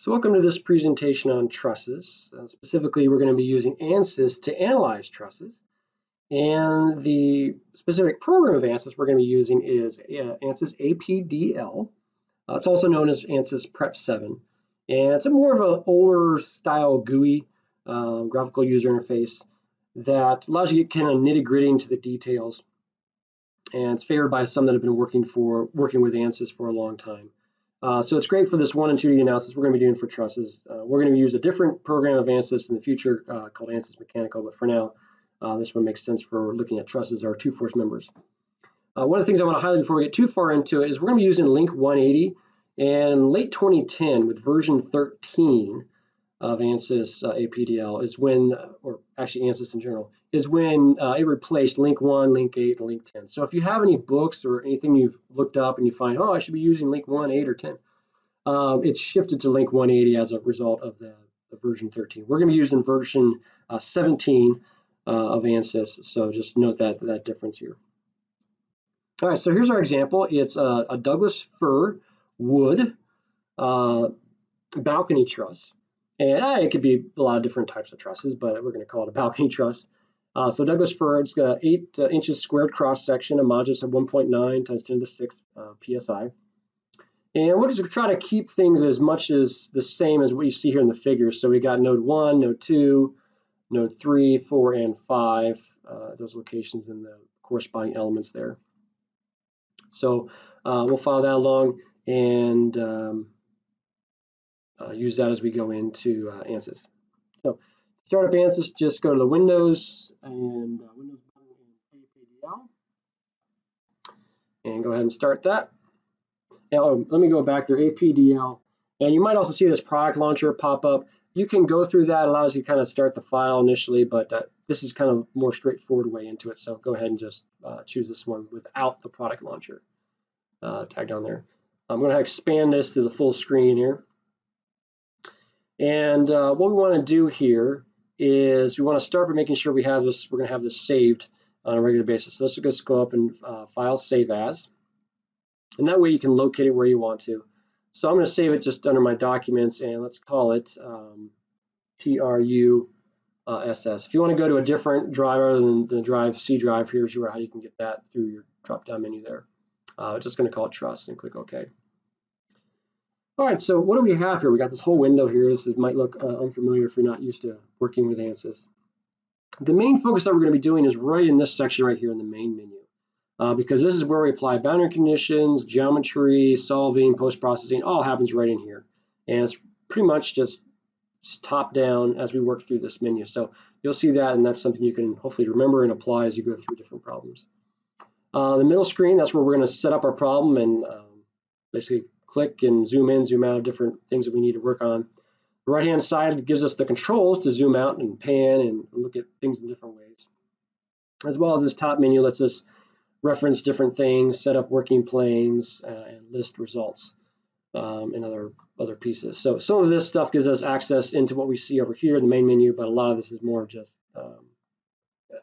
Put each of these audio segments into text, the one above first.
So welcome to this presentation on trusses. Specifically, we're going to be using ANSYS to analyze trusses. And the specific program of ANSYS we're going to be using is ANSYS APDL. It's also known as ANSYS Prep 7. And it's a more of an older style GUI, graphical user interface, that allows you to get kind of nitty-gritty into the details. And it's favored by some that have been working with ANSYS for a long time. So it's great for this 1 and 2D analysis we're going to be doing for trusses. We're going to use a different program of ANSYS in the future called ANSYS Mechanical, but for now, this one makes sense for looking at trusses or two-force members. One of the things I want to highlight before we get too far into it is we're going to be using Link 180, and late 2010 with version 13 of ANSYS APDL is when, or actually ANSYS in general, is when it replaced Link 1, Link 8, and Link 10. So if you have any books or anything you've looked up and you find, oh, I should be using Link 1, 8, or 10, it's shifted to Link 180 as a result of the version 13. We're going to be using version 17 of ANSYS, so just note that difference here. All right, so here's our example. It's a Douglas fir wood balcony truss. And it could be a lot of different types of trusses, but we're going to call it a balcony truss. So Douglas fir, it's got 8 inches squared cross section, a modulus of 1.9 times 10 to the 6th psi. And we'll just try to keep things as much as the same as what you see here in the figure. So we got node 1, node 2, node 3, 4, and 5, those locations in the corresponding elements there. So we'll follow that along and use that as we go into ANSYS. So to start up ANSYS, just go to the Windows and Windows button in APDL, and go ahead and start that. Now, let me go back there, APDL, and you might also see this product launcher pop up. You can go through that, allows you to kind of start the file initially, but this is kind of more straightforward way into it. So go ahead and just choose this one without the product launcher tagged on there. I'm going to expand this to the full screen here. And what we want to do here is we want to start by making sure we have this, we're going to have this saved on a regular basis. So let's just go up and File, Save As. And that way you can locate it where you want to. So I'm going to save it just under my documents, and let's call it TRUSS. If you want to go to a different drive other than the drive C drive, here's how you can get that through your drop-down menu there. Just going to call it Truss and click OK. All right, so what do we have here? We got this whole window here. This might look unfamiliar if you're not used to working with ANSYS. The main focus that we're going to be doing is right in this section right here in the main menu, because this is where we apply boundary conditions, geometry, solving, post-processing, all happens right in here. And it's pretty much just top down as we work through this menu. So you'll see that, and that's something you can hopefully remember and apply as you go through different problems. The middle screen, that's where we're going to set up our problem and basically click and zoom in, zoom out of different things that we need to work on. The right-hand side gives us the controls to zoom out and pan and look at things in different ways. As well as this top menu lets us reference different things, set up working planes, and list results and other pieces. So some of this stuff gives us access into what we see over here in the main menu, but a lot of this is more just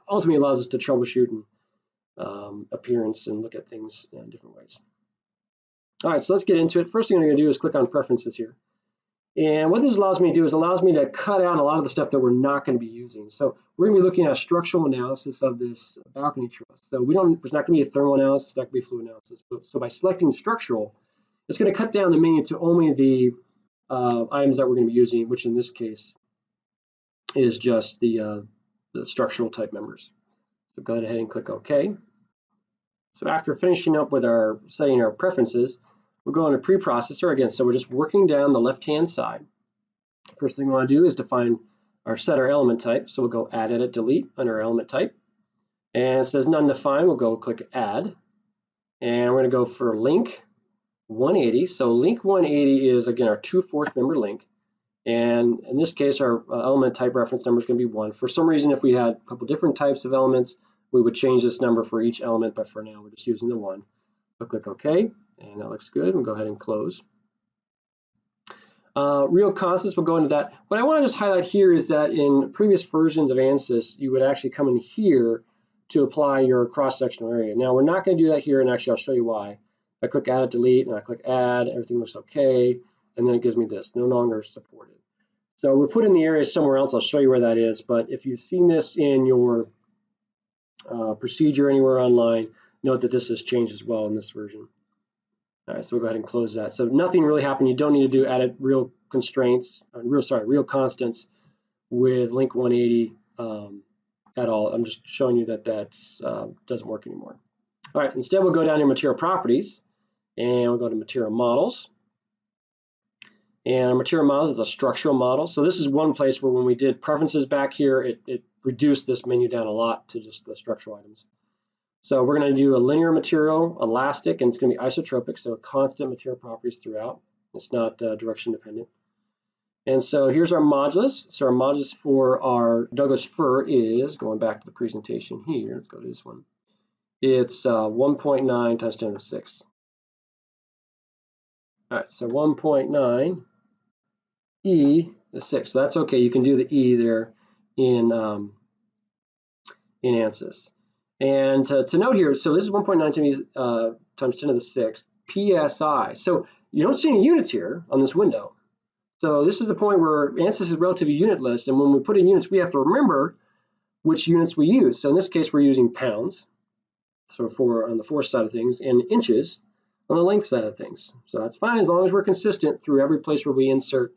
ultimately allows us to troubleshoot and appearance and look at things in different ways. All right, so let's get into it. First thing I'm going to do is click on Preferences here. And what this allows me to do is allows me to cut out a lot of the stuff that we're not going to be using. So we're going to be looking at a structural analysis of this balcony truss. So there's not going to be a thermal analysis, it's not going to be a fluid analysis. So by selecting structural, it's going to cut down the menu to only the items that we're going to be using, which in this case is just the structural type members. So go ahead and click OK. So after finishing up with setting our preferences, we're going to preprocessor again. So we're just working down the left-hand side. First thing we want to do is define set our element type. So we'll go Add, Edit, Delete under our element type. And it says None Defined. We'll go click Add. And we're going to go for Link 180. So Link 180 is, again, our two-force member link. And in this case, our element type reference number is going to be 1. For some reason, if we had a couple different types of elements, we would change this number for each element, but for now we're just using the 1. So click OK, and that looks good. We'll go ahead and close. Real constants, we'll go into that. What I want to just highlight here is that in previous versions of ANSYS, you would actually come in here to apply your cross-sectional area. Now we're not going to do that here, and actually I'll show you why. I click Add, Delete, and I click Add, everything looks okay. and then it gives me this, no longer supported. So we put in the area somewhere else. I'll show you where that is. But if you've seen this in your procedure anywhere online, note that this has changed as well in this version. All right, so we'll go ahead and close that. So nothing really happened. You don't need to do added real constraints, real constants with link 180 at all. I'm just showing you that that doesn't work anymore. All right, instead we'll go down to material properties, and we'll go to material models. And material models is a structural model. So this is one place where when we did preferences back here, it reduced this menu down a lot to just the structural items. So we're going to do a linear material, elastic, and it's going to be isotropic, so constant material properties throughout. It's not direction dependent. And so here's our modulus. So our modulus for our Douglas fir is, going back to the presentation here, let's go to this one. It's 1.9 times 10 to the 6. All right, so 1.9 e to the 6. So that's okay. You can do the e there in ANSYS. And to note here, so this is 1.9 times 10 to the 6 psi. So you don't see any units here on this window. So this is the point where ANSYS is relatively unitless, and when we put in units, we have to remember which units we use. So in this case, we're using pounds, so for on the force side of things, and inches on the length side of things. So that's fine as long as we're consistent through every place where we insert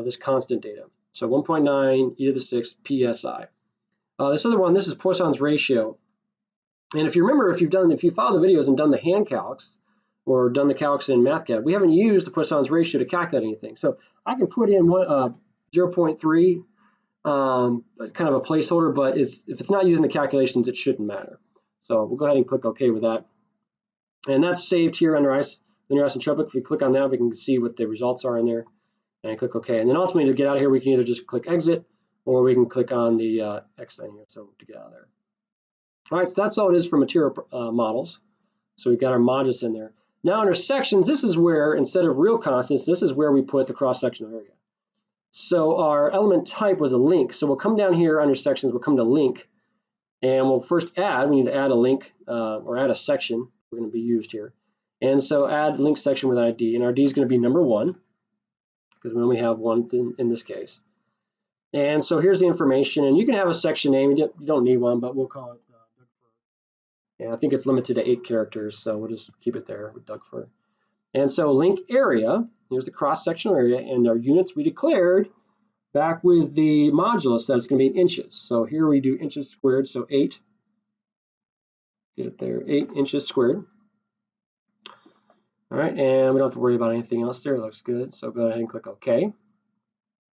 this constant data. So 1.9 e to the 6 psi. This other one, this is Poisson's ratio. And if you remember, if you followed the videos and done the hand calcs or done the calcs in MathCAD, we haven't used the Poisson's ratio to calculate anything. So I can put in 0.3, kind of a placeholder, but if it's not using the calculations, it shouldn't matter. So we'll go ahead and click OK with that. And that's saved here under linear isotropic. If we click on that, we can see what the results are in there. And click OK. And then ultimately, to get out of here, we can either just click Exit, or we can click on the X sign here, so to get out of there. All right, so that's all it is for material models. So we've got our modulus in there. Now under sections, this is where, instead of real constants, this is where we put the cross-sectional area. So our element type was a link. So we'll come down here under sections, we'll come to link, and we'll first add, we need to add a link or add a section. We're going to be used here. And so add link section with ID, and our D is going to be number 1, because we only have one in this case. And so here's the information, and you can have a section name. You don't need one, but we'll call it Doug fir. And I think it's limited to 8 characters, so we'll just keep it there with Doug fir. And so link area, here's the cross-sectional area, and our units we declared back with the modulus that it's going to be in inches. So here we do inches squared, so 8. Get it there, 8 inches squared. All right, and we don't have to worry about anything else there. It looks good, so go ahead and click OK.